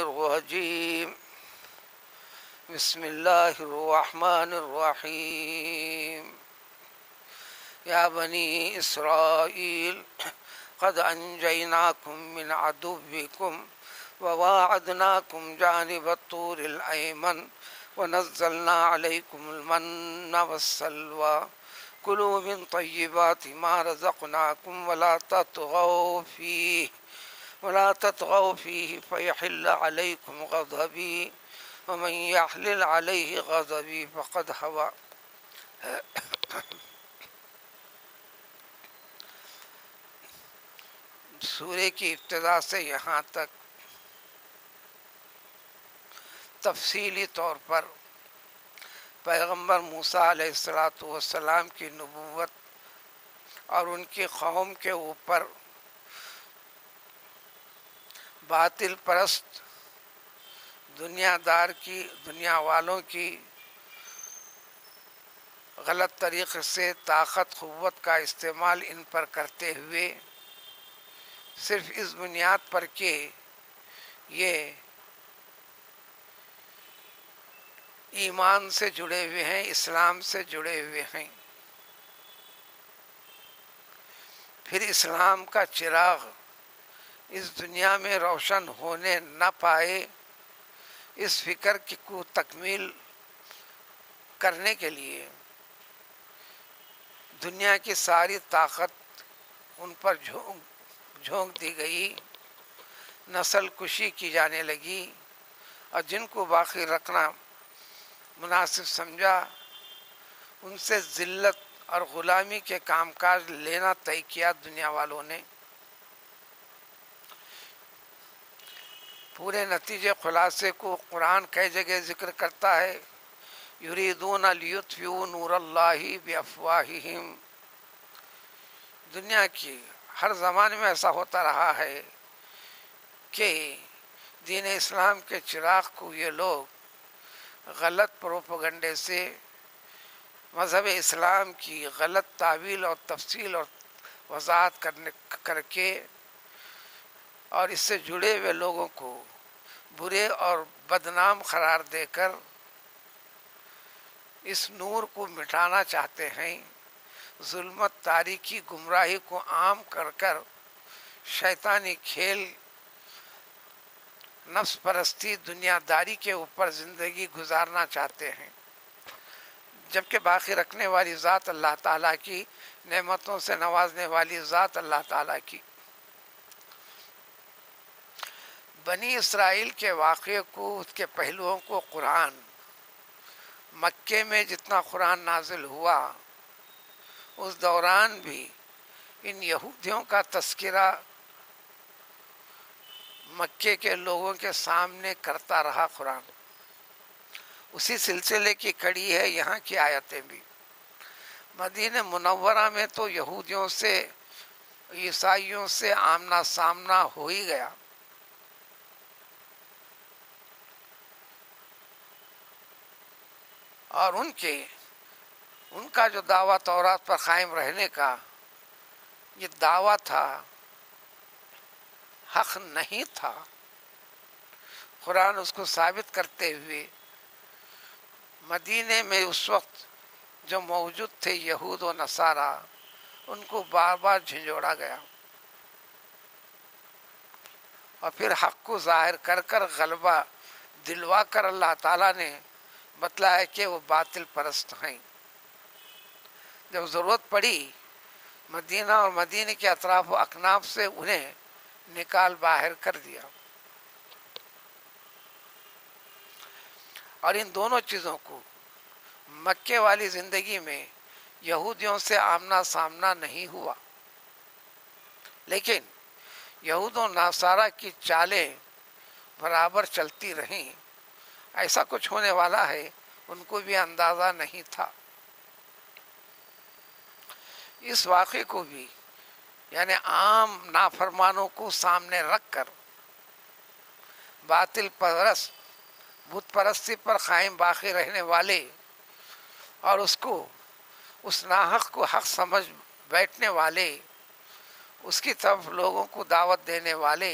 الرجيم بسم الله الرحمن الرحيم يا بني إسرائيل قد أنجيناكم من عدوكم وواعدناكم جانب الطور الأيمن ونزلنا عليكم المن والسلوى كلوا من طيبات ما رزقناكم ولا تطغوا فيه فيحل عليكم غضبي ومن يحلل عليه غضبي فقد هوى. سورے کی ابتدا سے یہاں تک تفصیلی طور پر پیغمبر موسیٰ علیہ السلام کی نبوت اور ان کی قوم کے اوپر باطل پرست دنیا والوں کی غلط طریقے سے طاقت قوت کا استعمال ان پر کرتے ہوئے صرف اس بنیاد پر کہ یہ ایمان سے جڑے ہوئے ہیں، اسلام سے جڑے ہوئے ہیں، پھر اسلام کا چراغ اس دنیا میں روشن ہونے نہ پائے، اس فکر کو تکمیل کرنے کے لیے دنیا کی ساری طاقت ان پر جھونک دی گئی، نسل کشی کی جانے لگی، اور جن کو باقی رکھنا مناسب سمجھا ان سے ذلت اور غلامی کے کام کاج لینا طے کیا دنیا والوں نے۔ پورے نتیجے خلاصے کو قرآن کئی جگہ ذکر کرتا ہے، یریدون لیطفئوا نور اللہ بافواہہم۔ دنیا کی ہر زمانے میں ایسا ہوتا رہا ہے کہ دین اسلام کے چراغ کو یہ لوگ غلط پروپیگنڈے سے مذہب اسلام کی غلط تعویل اور تفصیل اور وضاحت کر کے اور اس سے جڑے ہوئے لوگوں کو برے اور بدنام قرار دے کر اس نور کو مٹانا چاہتے ہیں، ظلمت، تاریکی، گمراہی کو عام کر شیطانی کھیل، نفس پرستی، دنیا داری کے اوپر زندگی گزارنا چاہتے ہیں، جبکہ باقی رکھنے والی ذات اللہ تعالیٰ کی، نعمتوں سے نوازنے والی ذات اللہ تعالیٰ کی۔ بنی اسرائیل کے واقعے کو، اس کے پہلوؤں کو قرآن مکے میں جتنا قرآن نازل ہوا اس دوران بھی ان یہودیوں کا تذکرہ مکے کے لوگوں کے سامنے کرتا رہا قرآن۔ اسی سلسلے کی کڑی ہے یہاں کی آیتیں بھی۔ مدینہ منورہ میں تو یہودیوں سے، عیسائیوں سے آمنا سامنا ہو ہی گیا، اور ان کا جو دعویٰ تورات پر قائم رہنے کا یہ دعویٰ تھا، حق نہیں تھا۔ قرآن اس کو ثابت کرتے ہوئے مدینے میں اس وقت جو موجود تھے یہود و نصارہ، ان کو بار بار جھنجھوڑا گیا، اور پھر حق کو ظاہر کر غلبہ دلوا کر اللہ تعالیٰ نے بتلایا کہ وہ باطل پرست ہیں۔ جب ضرورت پڑی مدینہ اور مدینے کے اطراف و اکناف سے انہیں نکال باہر کر دیا، اور ان دونوں چیزوں کو مکے والی زندگی میں یہودیوں سے آمنا سامنا نہیں ہوا، لیکن یہود و نصارہ کی چالیں برابر چلتی رہیں، ایسا کچھ ہونے والا ہے ان کو بھی اندازہ نہیں تھا۔ اس واقعے کو بھی یعنی عام نافرمانوں کو سامنے رکھ کر باطل پرست، بت پرستی پر قائم باقی رہنے والے اور اس ناحق کو حق سمجھ بیٹھنے والے، اس کی طرف لوگوں کو دعوت دینے والے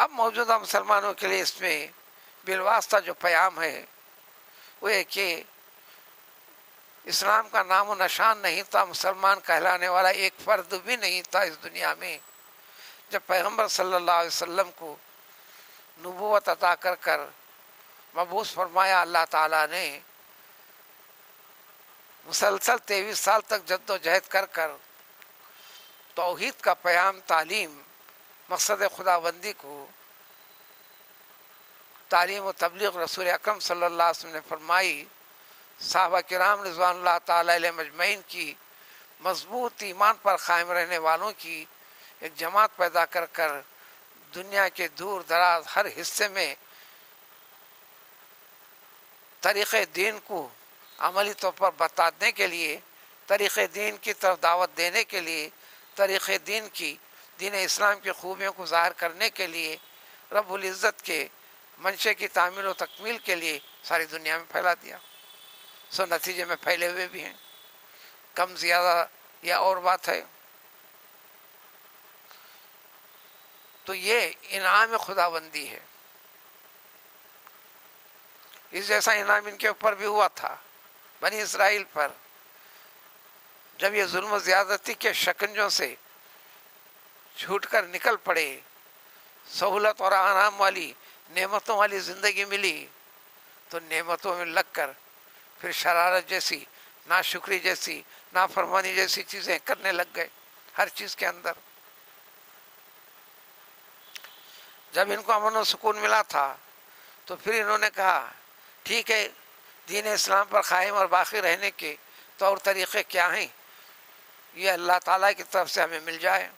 اب موجودہ مسلمانوں کے لیے اس میں بالواسطہ جو پیام ہے وہ ہے کہ اسلام کا نام و نشان نہیں تھا، مسلمان کہلانے والا ایک فرد بھی نہیں تھا اس دنیا میں، جب پیغمبر صلی اللہ علیہ وسلم کو نبوت عطا کر کر مبعوث فرمایا اللہ تعالیٰ نے، مسلسل 23 سال تک جد و جہد کر کر توحید کا پیام، تعلیم، مقصد خداوندی کو تعلیم و تبلیغ رسول اکرم صلی اللہ علیہ وسلم نے فرمائی، صحابہ کرام رضوان اللہ تعالی علیہ مجمعین کی مضبوط ایمان پر قائم رہنے والوں کی ایک جماعت پیدا کر کر دنیا کے دور دراز ہر حصے میں طریق دین کو عملی طور پر بتانے کے لیے، طریق دین کی طرف دعوت دینے کے لیے، طریق دین کی، دین اسلام کی خوبیوں کو ظاہر کرنے کے لیے، رب العزت کے منشے کی تعمیل و تکمیل کے لیے ساری دنیا میں پھیلا دیا۔ سو نتیجے میں پھیلے ہوئے بھی ہیں، کم زیادہ یا اور بات ہے۔ تو یہ انعام خداوندی ہے، اس جیسا انعام ان کے اوپر بھی ہوا تھا، بنی اسرائیل پر، جب یہ ظلم و زیادتی کے شکنجوں سے چھوٹ کر نکل پڑے، سہولت اور آرام والی، نعمتوں والی زندگی ملی، تو نعمتوں میں لگ کر پھر شرارت جیسی، ناشکری جیسی، نافرمانی جیسی چیزیں کرنے لگ گئے ہر چیز کے اندر۔ جب ان کو امن و سکون ملا تھا تو پھر انہوں نے کہا ٹھیک ہے، دین اسلام پر قائم اور باقی رہنے کے طور طریقے کیا ہیں، یہ اللہ تعالیٰ کی طرف سے ہمیں مل جائے۔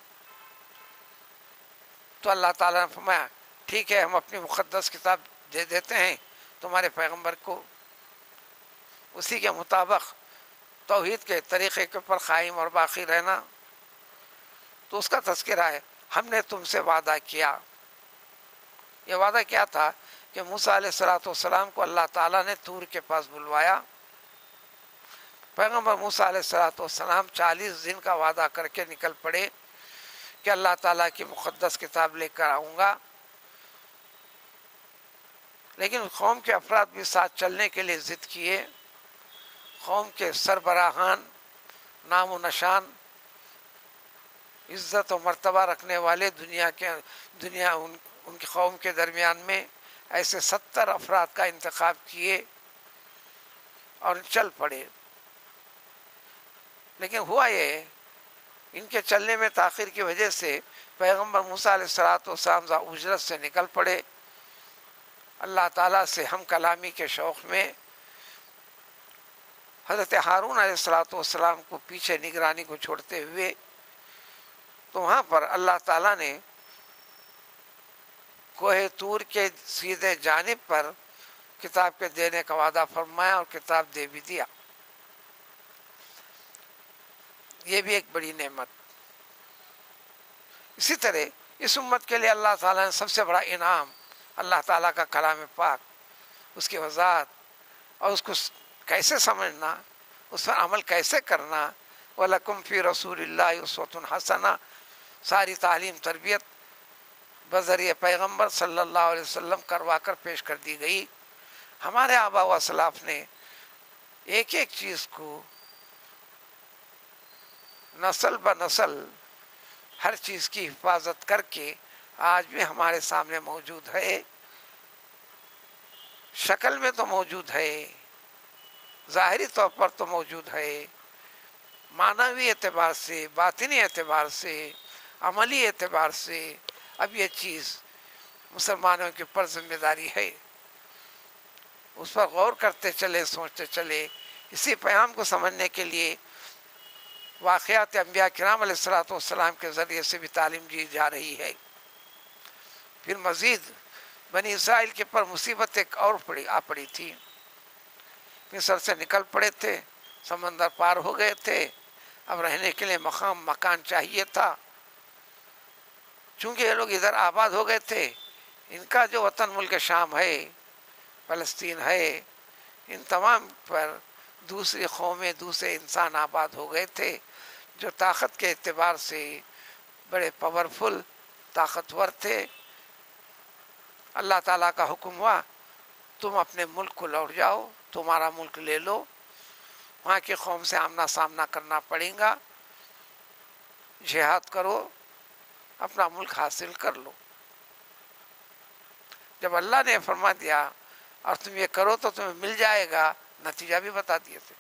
تو اللہ تعالیٰ نے فرمایا ٹھیک ہے، ہم اپنی مقدس کتاب دے دیتے ہیں تمہارے پیغمبر کو، اسی کے مطابق توحید کے طریقے کے اوپر قائم اور باقی رہنا۔ تو اس کا تذکرہ ہے، ہم نے تم سے وعدہ کیا۔ یہ وعدہ کیا تھا کہ موسیٰ علیہ السلام کو اللہ تعالیٰ نے طور کے پاس بلوایا، پیغمبر موسیٰ علیہ السلام 40 دن کا وعدہ کر کے نکل پڑے کہ اللہ تعالیٰ کی مقدس کتاب لے کر آؤں گا، لیکن قوم کے افراد بھی ساتھ چلنے کے لیے ضد کیے۔ قوم کے سربراہان، نام و نشان، عزت و مرتبہ رکھنے والے ان کی قوم کے درمیان میں ایسے 70 افراد کا انتخاب کیے اور چل پڑے۔ لیکن ہوا یہ، ان کے چلنے میں تاخیر کی وجہ سے پیغمبر موسیٰ علیہ السلام ذا اجرت سے نکل پڑے، اللہ تعالیٰ سے ہم کلامی کے شوق میں حضرت ہارون علیہ السلام کو پیچھے نگرانی کو چھوڑتے ہوئے، تو وہاں پر اللہ تعالیٰ نے کوہ طور کے سیدھے جانب پر کتاب کے دینے کا وعدہ فرمایا اور کتاب دے بھی دیا۔ یہ بھی ایک بڑی نعمت۔ اسی طرح اس امت کے لیے اللہ تعالیٰ نے سب سے بڑا انعام اللہ تعالیٰ کا کلام پاک، اس کی وضاحت اور اس کو کیسے سمجھنا، اس پر عمل کیسے کرنا، وَلَكُمْ فِي رَسُولِ اللَّهِ أُسْوَةٌ حَسَنَةٌ، ساری تعلیم تربیت بذریعہ پیغمبر صلی اللہ علیہ وسلم کروا کر پیش کر دی گئی۔ ہمارے آباء و اسلاف نے ایک ایک چیز کو نسل بہ نسل ہر چیز کی حفاظت کر کے آج بھی ہمارے سامنے موجود ہے، شکل میں تو موجود ہے، ظاہری طور پر تو موجود ہے، معنوی اعتبار سے، باطنی اعتبار سے، عملی اعتبار سے اب یہ چیز مسلمانوں کے اوپر ذمہ داری ہے، اس پر غور کرتے چلے، سوچتے چلے۔ اسی پیام کو سمجھنے کے لیے واقعات انبیاء کرام علیہ السلام کے ذریعے سے بھی تعلیم دی جا رہی ہے۔ پھر مزید بنی اسرائیل کے پر مصیبت ایک اور آ پڑی تھی، مصر سے نکل پڑے تھے، سمندر پار ہو گئے تھے، اب رہنے کے لیے مکان چاہیے تھا۔ چونکہ یہ لوگ ادھر آباد ہو گئے تھے، ان کا جو وطن ملک شام ہے، فلسطین ہے، ان تمام پر دوسری قومیں، دوسرے انسان آباد ہو گئے تھے جو طاقت کے اعتبار سے بڑے پاورفل، طاقتور تھے، اللہ تعالیٰ کا حکم ہوا تم اپنے ملک کو لوٹ جاؤ، تمہارا ملک لے لو، وہاں کی قوم سے آمنا سامنا کرنا پڑے گا، جہاد کرو، اپنا ملک حاصل کر لو۔ جب اللہ نے فرما دیا اور تم یہ کرو تو تمہیں مل جائے گا، نتیجہ بھی بتا دیے تھے،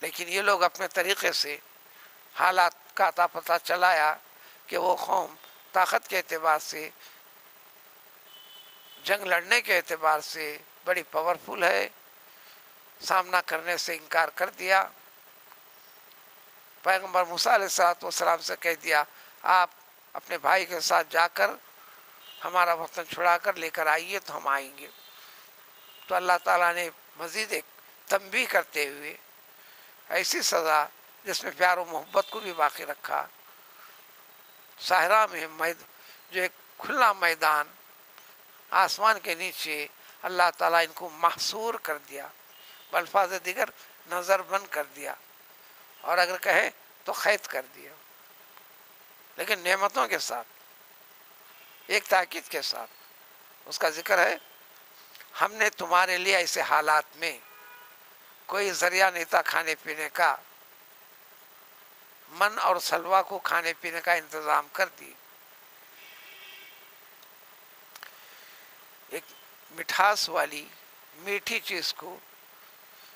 لیکن یہ لوگ اپنے طریقے سے حالات کا اتا پتہ چلایا کہ وہ قوم طاقت کے اعتبار سے، جنگ لڑنے کے اعتبار سے بڑی پاورفل ہے، سامنا کرنے سے انکار کر دیا۔ پیغمبر موسیٰ علیہ السلام سے کہہ دیا آپ اپنے بھائی کے ساتھ جا کر ہمارا وطن چھڑا کر لے کر آئیے تو ہم آئیں گے۔ تو اللہ تعالیٰ نے مزید ایک تنبیہ کرتے ہوئے ایسی سزا جس میں پیار و محبت کو بھی باقی رکھا، صحرا میں جو ایک کھلا میدان آسمان کے نیچے اللہ تعالیٰ ان کو محصور کر دیا، بالفاظ دیگر نظر بند کر دیا، اور اگر کہے تو قید کر دیا، لیکن نعمتوں کے ساتھ، ایک تاکید کے ساتھ۔ اس کا ذکر ہے ہم نے تمہارے لیے ایسے حالات میں کوئی ذریعہ نہیں تھا کھانے پینے کا، من اور سلوا کو کھانے پینے کا انتظام کر دی، ایک مٹھاس والی میٹھی چیز کو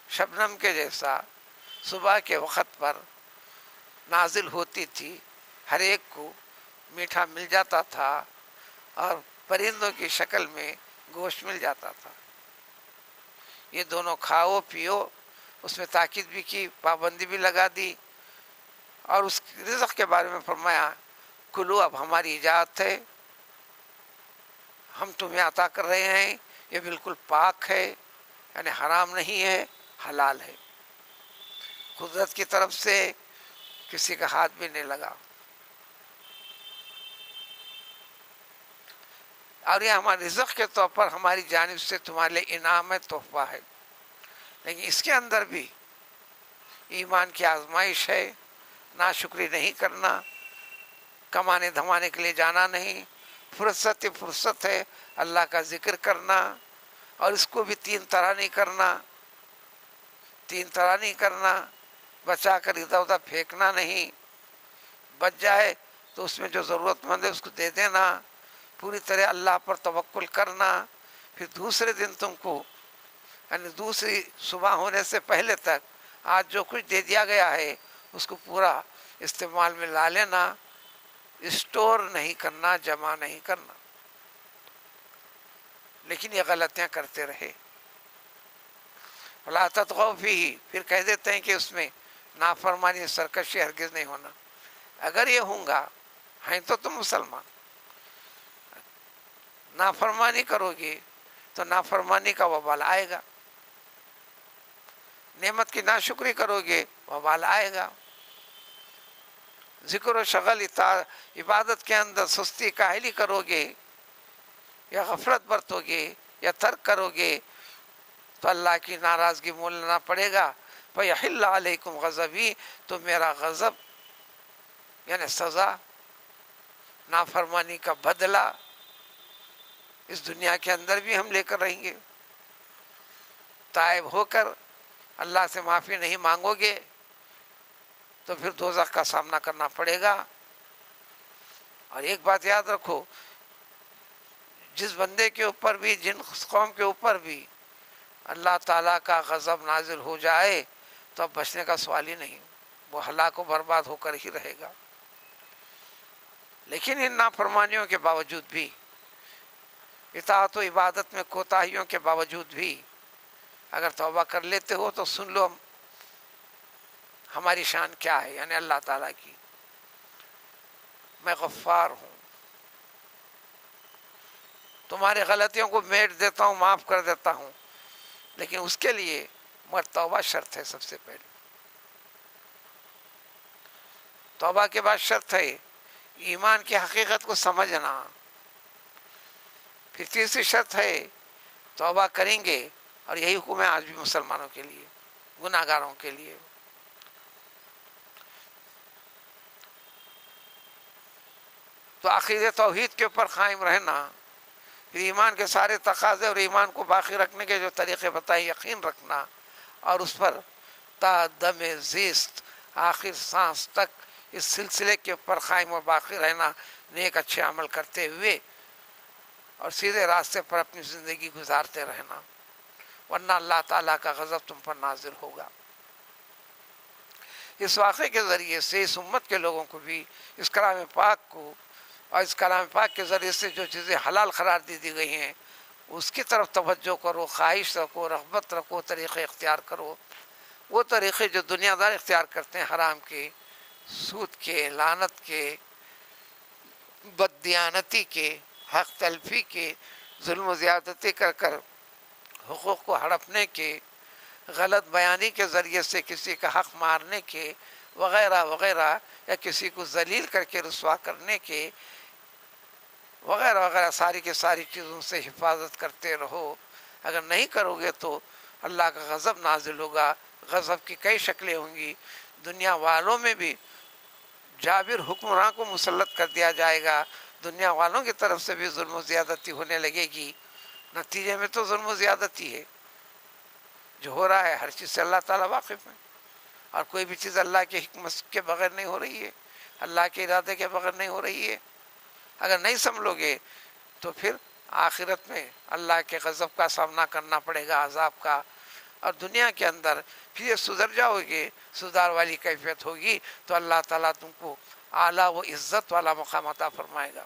شبنم کے جیسا صبح کے وقت پر نازل ہوتی تھی، ہر ایک کو میٹھا مل جاتا تھا، اور پرندوں کی شکل میں گوشت مل جاتا تھا۔ یہ دونوں کھاؤ پیو، اس میں تاکید بھی کی، پابندی بھی لگا دی، اور اس رزق کے بارے میں فرمایا کلو اب ہماری اجازت ہے، ہم تمہیں عطا کر رہے ہیں، یہ بالکل پاک ہے، یعنی حرام نہیں ہے، حلال ہے، قدرت کی طرف سے کسی کا ہاتھ بھی نہیں لگا، اور یہ ہمارے رزق کے طور پر ہماری جانب سے تمہارے لیے انعام ہے، تحفہ ہے۔ لیکن اس کے اندر بھی ایمان کی آزمائش ہے، ناشکری نہیں کرنا، کمانے دھمانے کے لیے جانا نہیں، فرصت ہے اللہ کا ذکر کرنا، اور اس کو بھی تین طرح نہیں کرنا، بچا کر ادھر ادھر پھینکنا نہیں، بچ جائے تو اس میں جو ضرورت مند ہے اس کو دے دینا، پوری طرح اللہ پر توکل کرنا۔ پھر دوسرے دن تم کو، یعنی دوسری صبح ہونے سے پہلے تک آج جو کچھ دے دیا گیا ہے اس کو پورا استعمال میں لا لینا، اسٹور نہیں کرنا، جمع نہیں کرنا۔ لیکن یہ غلطیاں کرتے رہے، وَلَا تَطْغَوْا فِيهِ، پھر کہہ دیتے ہیں کہ اس میں نافرمانی سرکشی ہرگز نہیں ہونا۔ اگر یہ ہوں گا ہیں تو تم مسلمان، نافرمانی کرو گے تو نافرمانی کا وبال آئے گا، نعمت کی ناشکری کرو گے وبال آئے گا، ذکر و شغل عبادت کے اندر سستی کاہلی کرو گے یا غفلت برتو گے یا ترک کرو گے تو اللہ کی ناراضگی مولنا پڑے گا۔ فَيَحِلَّ عَلَيْكُمْ غَضَبِي، تو میرا غضب یعنی سزا، نافرمانی کا بدلہ اس دنیا کے اندر بھی ہم لے کر رہیں گے۔ تائب ہو کر اللہ سے معافی نہیں مانگو گے تو پھر دوزخ کا سامنا کرنا پڑے گا۔ اور ایک بات یاد رکھو، جس بندے کے اوپر بھی، جن قوم کے اوپر بھی اللہ تعالیٰ کا غضب نازل ہو جائے تو اب بچنے کا سوال ہی نہیں، وہ ہلاک و برباد ہو کر ہی رہے گا۔ لیکن ان نافرمانیوں کے باوجود بھی، اطاعت و عبادت میں کوتاہیوں کے باوجود بھی اگر توبہ کر لیتے ہو تو سن لو ہماری شان کیا ہے، یعنی اللہ تعالیٰ کی، میں غفار ہوں، تمہاری غلطیوں کو میٹ دیتا ہوں، معاف کر دیتا ہوں، لیکن اس کے لیے مگر توبہ شرط ہے۔ سب سے پہلے توبہ کے بعد شرط ہے ایمان کی حقیقت کو سمجھنا، پھر تیسری شرط ہے توبہ کریں گے، اور یہی حکم ہے آج بھی مسلمانوں کے لیے، گناہ گاروں کے لیے، تو عقیدہ توحید کے اوپر قائم رہنا پھر ایمان کے سارے تقاضے اور ایمان کو باقی رکھنے کے جو طریقے بتائے، یقین رکھنا اور اس پر تا دم زیست آخر سانس تک اس سلسلے کے اوپر قائم و باقی رہنا، نیک اچھے عمل کرتے ہوئے اور سیدھے راستے پر اپنی زندگی گزارتے رہنا، ورنہ اللہ تعالیٰ کا غضب تم پر نازل ہوگا۔ اس واقعے کے ذریعے سے اس امت کے لوگوں کو بھی اس کلام پاک کو اور اس کلام پاک کے ذریعے سے جو چیزیں حلال قرار دی گئی ہیں اس کی طرف توجہ کرو، خواہش رکھو، رغبت رکھو، طریقے اختیار کرو، وہ طریقے جو دنیا دار اختیار کرتے ہیں، حرام کے، سود کے، لعنت کے، بددیانتی کے، حق تلفی کے، ظلم و زیادتی کر کر حقوق کو ہڑپنے کے، غلط بیانی کے ذریعے سے کسی کا حق مارنے کے، وغیرہ وغیرہ، یا کسی کو ذلیل کر کے رسوا کرنے کے، وغیرہ وغیرہ، ساری کی ساری چیزوں سے حفاظت کرتے رہو۔ اگر نہیں کرو گے تو اللہ کا غضب نازل ہوگا۔ غضب کی کئی شکلیں ہوں گی، دنیا والوں میں بھی جابر حکمراں کو مسلط کر دیا جائے گا، دنیا والوں کی طرف سے بھی ظلم و زیادتی ہونے لگے گی۔ نتیجے میں تو ظلم و زیادتی ہے جو ہو رہا ہے، ہر چیز سے اللہ تعالیٰ واقف ہے، اور کوئی بھی چیز اللہ کی حکمت کے بغیر نہیں ہو رہی ہے، اللہ کے ارادے کے بغیر نہیں ہو رہی ہے۔ اگر نہیں سنبھلو گے تو پھر آخرت میں اللہ کے غضب کا سامنا کرنا پڑے گا، عذاب کا، اور دنیا کے اندر پھر یہ سدھر جاؤ گے، سدھار والی کیفیت ہوگی تو اللہ تعالیٰ تم کو اعلیٰ و عزت والا مقام عطا فرمائے گا۔